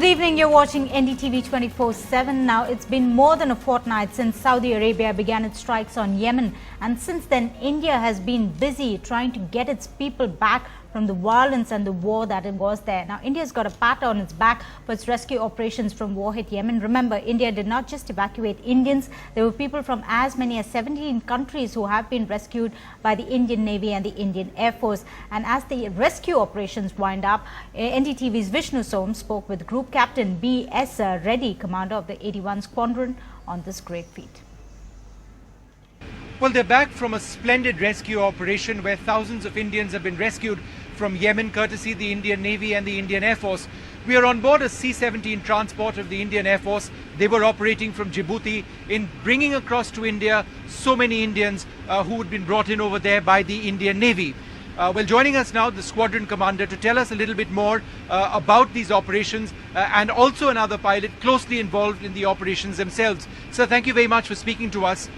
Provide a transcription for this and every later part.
Good evening, you're watching NDTV 24/7. Now, it's been more than a fortnight since Saudi Arabia began its strikes on Yemen, and since then, India has been busy trying to get its people back from the violence and the war that it was there. Now, India's got a pat on its back for its rescue operations from war-hit Yemen. Remember, India did not just evacuate Indians. There were people from as many as 17 countries who have been rescued by the Indian Navy and the Indian Air Force. And as the rescue operations wind up, NDTV's Vishnu Som spoke with Group Captain B.S. Reddy, commander of the 81 Squadron, on this great feat. Well, they're back from a splendid rescue operation where thousands of Indians have been rescued from Yemen, courtesy the Indian Navy and the Indian Air Force. We are on board a C-17 transport of the Indian Air Force. They were operating from Djibouti in bringing across to India so many Indians who had been brought in over there by the Indian Navy. Well, joining us now, the squadron commander, to tell us a little bit more about these operations and also another pilot closely involved in the operations themselves. Sir, thank you very much for speaking to us.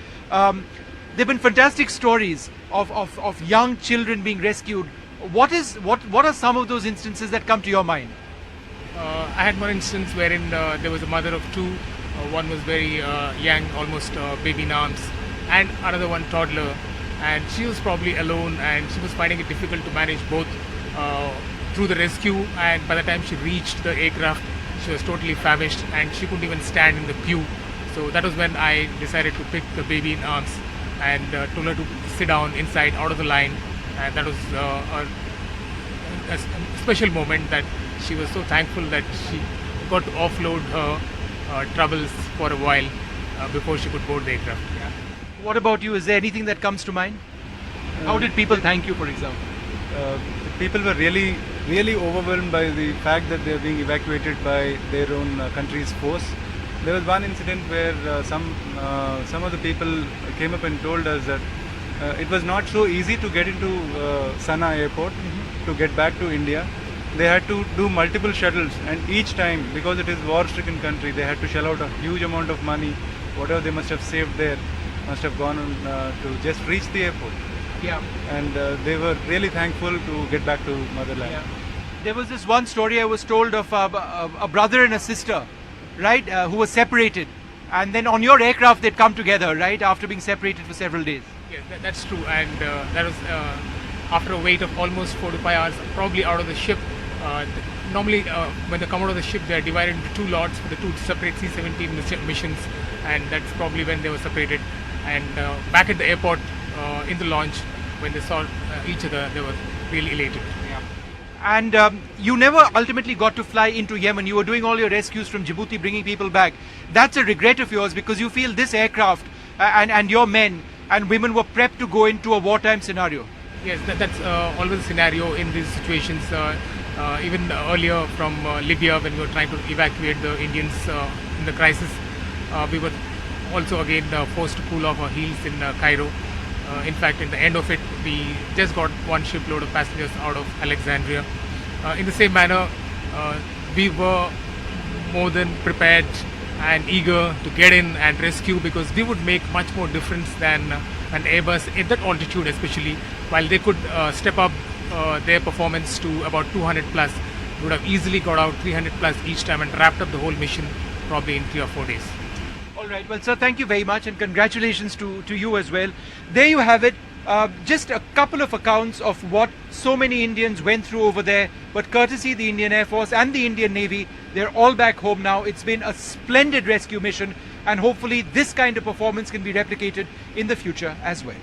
There have been fantastic stories of young children being rescued. What are some of those instances that come to your mind? I had one instance wherein there was a mother of two. One was very young, almost baby in arms, and another one toddler. And she was probably alone, and she was finding it difficult to manage both through the rescue. And by the time she reached the aircraft, she was totally famished, and she couldn't even stand in the queue. So that was when I decided to pick the baby in arms and told her to sit down inside, out of the line. And that was a special moment that she was so thankful that she got to offload her troubles for a while before she could board the aircraft. Yeah. What about you? Is there anything that comes to mind? How did people thank you, for example? People were really overwhelmed by the fact that they are being evacuated by their own country's force. There was one incident where some of the people came up and told us that it was not so easy to get into Sana'a airport to get back to India. They had to do multiple shuttles, and each time, because it is war-stricken country, they had to shell out a huge amount of money. Whatever they must have saved there must have gone on to just reach the airport. Yeah. And they were really thankful to get back to motherland. Yeah. There was this one story I was told of a brother and a sister, right, who were separated, and then on your aircraft they'd come together, right, after being separated for several days. Yes, that's true, and that was after a wait of almost 4 to 5 hours, probably out of the ship. Normally, when they come out of the ship, they are divided into two lots for the two separate C-17 missions, and that's probably when they were separated. And back at the airport, in the launch, when they saw each other, they were really elated. Yeah. And you never ultimately got to fly into Yemen. You were doing all your rescues from Djibouti, bringing people back. That's a regret of yours, because you feel this aircraft and your men and women were prepped to go into a wartime scenario. Yes, that's always a scenario in these situations. Even earlier from Libya, when we were trying to evacuate the Indians in the crisis, we were also again forced to cool off our heels in Cairo. In fact, in the end of it, we just got one shipload of passengers out of Alexandria. In the same manner, we were more than prepared and eager to get in and rescue, because we would make much more difference than an Airbus at that altitude, especially. While they could step up their performance to about 200 plus, we would have easily got out 300 plus each time and wrapped up the whole mission probably in 3 or 4 days. All right. Well, sir, thank you very much, and congratulations to you as well. There you have it. Just a couple of accounts of what so many Indians went through over there, but courtesy the Indian Air Force and the Indian Navy, they're all back home now. It's been a splendid rescue mission, and hopefully this kind of performance can be replicated in the future as well.